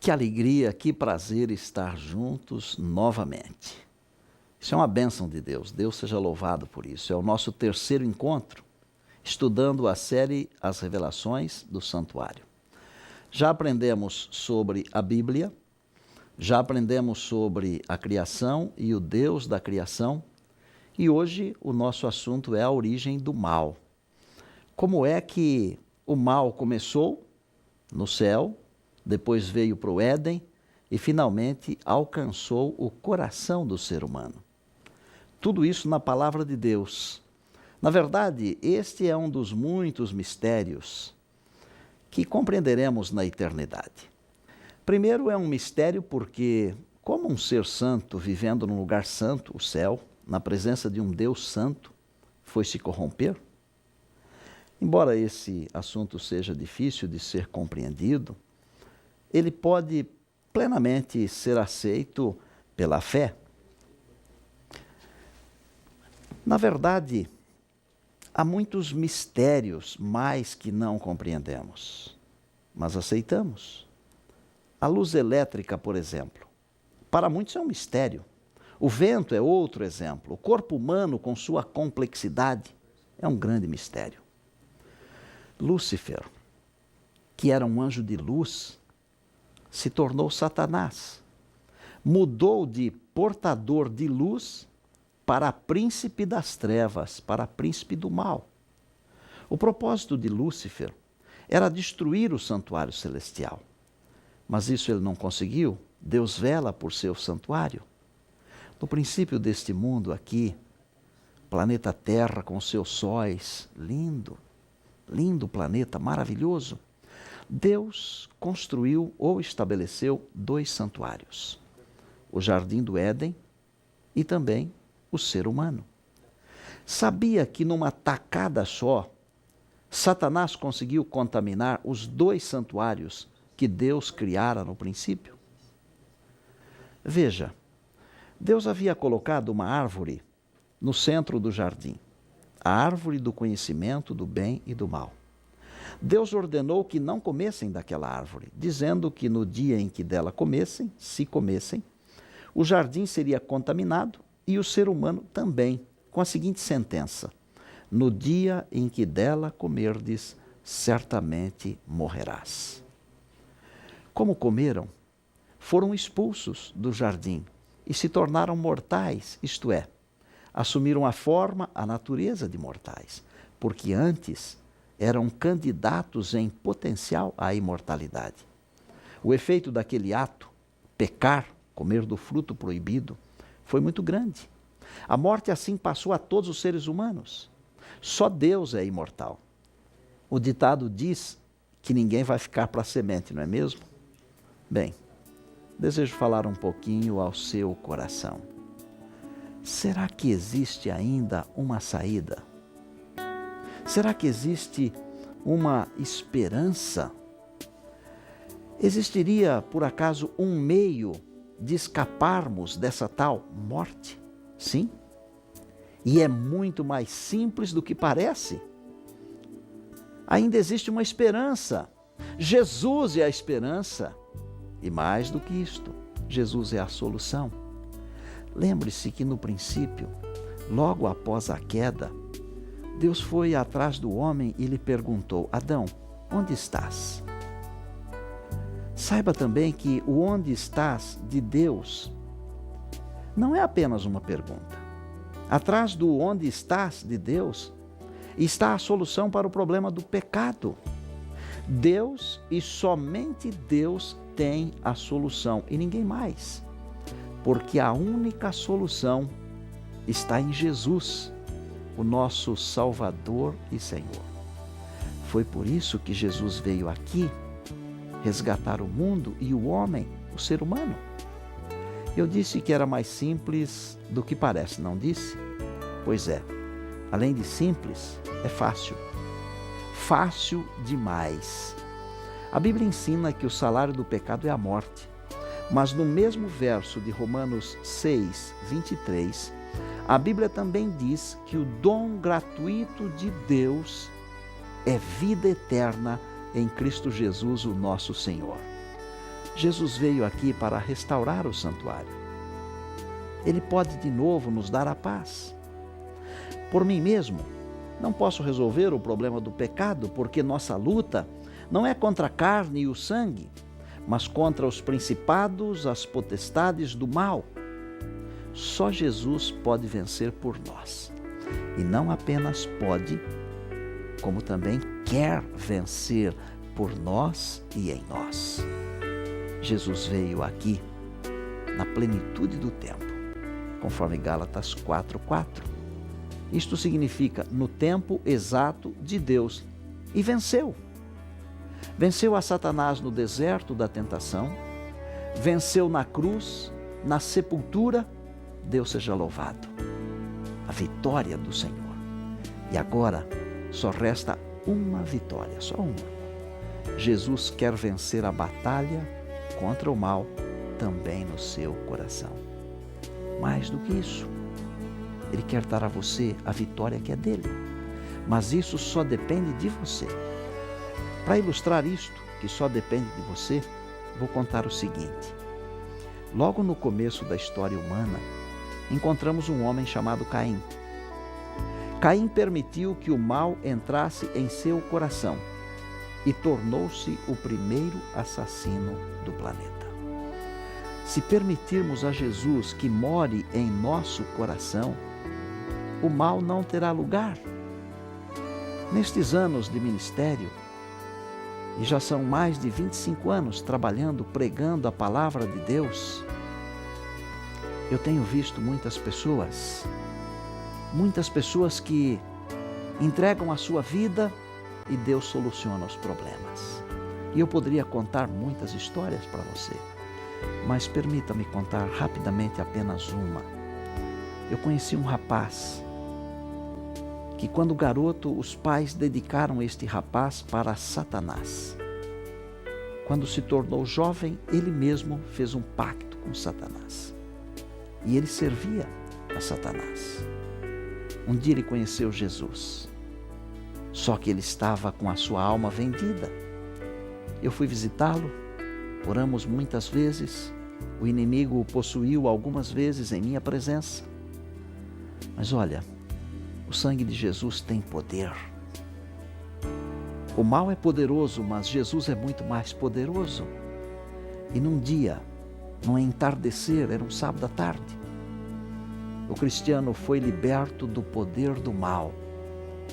Que alegria, que prazer estar juntos novamente. Isso é uma bênção de Deus. Deus seja louvado por isso. É o nosso terceiro encontro, estudando a série As Revelações do Santuário. Já aprendemos sobre a Bíblia, já aprendemos sobre a criação e o Deus da criação, e hoje o nosso assunto é a origem do mal. Como é que o mal começou? No céu, depois veio para o Éden e finalmente alcançou o coração do ser humano. Tudo isso na palavra de Deus. Na verdade, este é um dos muitos mistérios que compreenderemos na eternidade. Primeiro, é um mistério porque, como um ser santo vivendo num lugar santo, o céu, na presença de um Deus santo, foi se corromper? Embora esse assunto seja difícil de ser compreendido, ele pode plenamente ser aceito pela fé. Na verdade, há muitos mistérios mais que não compreendemos, mas aceitamos. A luz elétrica, por exemplo, para muitos é um mistério. O vento é outro exemplo. O corpo humano, com sua complexidade, é um grande mistério. Lúcifer, que era um anjo de luz, se tornou Satanás. Mudou de portador de luz para príncipe das trevas, para príncipe do mal. O propósito de Lúcifer era destruir o santuário celestial. Mas isso ele não conseguiu. Deus vela por seu santuário. No princípio deste mundo aqui, planeta Terra com seus sóis, lindo planeta, maravilhoso, Deus construiu ou estabeleceu 2 santuários. O Jardim do Éden e também o ser humano. Sabia que numa tacada só, Satanás conseguiu contaminar os 2 santuários que Deus criara no princípio? Veja, Deus havia colocado uma árvore no centro do jardim, a árvore do conhecimento do bem e do mal. Deus ordenou que não comessem daquela árvore, dizendo que no dia em que dela comessem, se comessem, o jardim seria contaminado e o ser humano também, com a seguinte sentença: no dia em que dela comerdes, certamente morrerás. Como comeram, foram expulsos do jardim e se tornaram mortais, isto é, assumiram a forma, a natureza de mortais, porque antes eram candidatos em potencial à imortalidade. O efeito daquele ato, pecar, comer do fruto proibido, foi muito grande. A morte assim passou a todos os seres humanos. Só Deus é imortal. O ditado diz que ninguém vai ficar para a semente, não é mesmo? Bem, desejo falar um pouquinho ao seu coração. Será que existe ainda uma saída? Será que existe uma esperança? Existiria, por acaso, um meio de escaparmos dessa tal morte? Sim. E é muito mais simples do que parece. Ainda existe uma esperança. Jesus é a esperança. E mais do que isto, Jesus é a solução. Lembre-se que no princípio, logo após a queda, Deus foi atrás do homem e lhe perguntou: Adão, onde estás? Saiba também que o onde estás de Deus não é apenas uma pergunta. Atrás do onde estás de Deus está a solução para o problema do pecado. Deus e somente Deus tem a solução e ninguém mais. Porque a única solução está em Jesus, o nosso Salvador e Senhor. Foi por isso que Jesus veio aqui resgatar o mundo e o homem, o ser humano. Eu disse que era mais simples do que parece, não disse? Pois é, além de simples, é fácil. Fácil demais. A Bíblia ensina que o salário do pecado é a morte. Mas no mesmo verso de Romanos 6, 23, a Bíblia também diz que o dom gratuito de Deus é vida eterna em Cristo Jesus, o nosso Senhor. Jesus veio aqui para restaurar o santuário. Ele pode de novo nos dar a paz. Por mim mesmo, não posso resolver o problema do pecado, porque nossa luta não é contra a carne e o sangue, mas contra os principados, as potestades do mal. Só Jesus pode vencer por nós. E não apenas pode, como também quer vencer por nós e em nós. Jesus veio aqui na plenitude do tempo, conforme Gálatas 4:4. Isto significa no tempo exato de Deus, e venceu. Venceu a Satanás no deserto da tentação, venceu na cruz, na sepultura. Deus seja louvado. A vitória do Senhor. E agora só resta uma vitória, só uma. Jesus quer vencer a batalha contra o mal também no seu coração. Mais do que isso, Ele quer dar a você a vitória que é dele. Mas isso só depende de você. Para ilustrar isto, que só depende de você, vou contar o seguinte. Logo no começo da história humana, encontramos um homem chamado Caim. Caim permitiu que o mal entrasse em seu coração e tornou-se o primeiro assassino do planeta. Se permitirmos a Jesus que more em nosso coração, o mal não terá lugar. Nestes anos de ministério, e já são mais de 25 anos trabalhando, pregando a palavra de Deus, eu tenho visto muitas pessoas que entregam a sua vida e Deus soluciona os problemas. E eu poderia contar muitas histórias para você, mas permita-me contar rapidamente apenas uma. Eu conheci um rapaz que, quando garoto, os pais dedicaram este rapaz para Satanás. Quando se tornou jovem, ele mesmo fez um pacto com Satanás. E ele servia a Satanás. Um dia ele conheceu Jesus, só que ele estava com a sua alma vendida. Eu fui visitá-lo, oramos muitas vezes, o inimigo o possuiu algumas vezes em minha presença. Mas olha, o sangue de Jesus tem poder. O mal é poderoso, mas Jesus é muito mais poderoso. E num dia, no entardecer, era um sábado à tarde, o cristiano foi liberto do poder do mal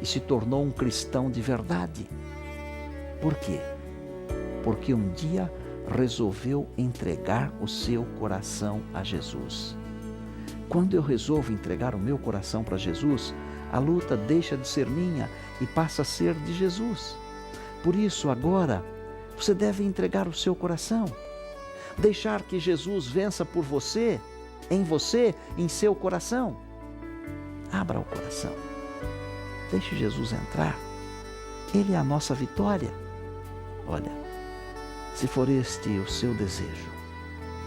e se tornou um cristão de verdade. Por quê? Porque um dia resolveu entregar o seu coração a Jesus. Quando eu resolvo entregar o meu coração para Jesus, a luta deixa de ser minha e passa a ser de Jesus. Por isso, agora, você deve entregar o seu coração, deixar que Jesus vença por você, em seu coração. Abra o coração. Deixe Jesus entrar. Ele é a nossa vitória. Olha, se for este o seu desejo,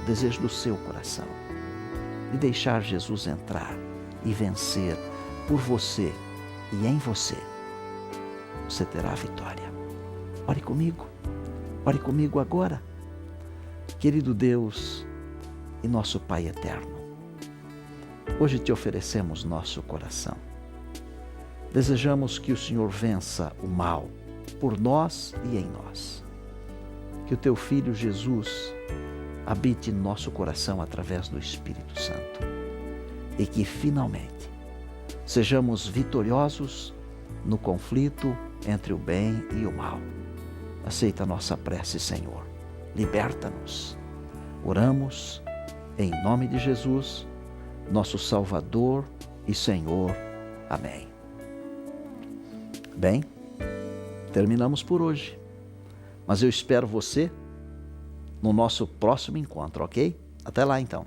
o desejo do seu coração, de deixar Jesus entrar e vencer por você e em você, você terá a vitória. Ore comigo agora. Querido Deus e nosso Pai eterno, hoje te oferecemos nosso coração. Desejamos que o Senhor vença o mal por nós e em nós. Que o teu Filho Jesus habite em nosso coração através do Espírito Santo e que finalmente sejamos vitoriosos no conflito entre o bem e o mal. Aceita a nossa prece, Senhor. Liberta-nos. Oramos em nome de Jesus, nosso Salvador e Senhor. Amém. Bem, terminamos por hoje, mas eu espero você no nosso próximo encontro, ok? Até lá então.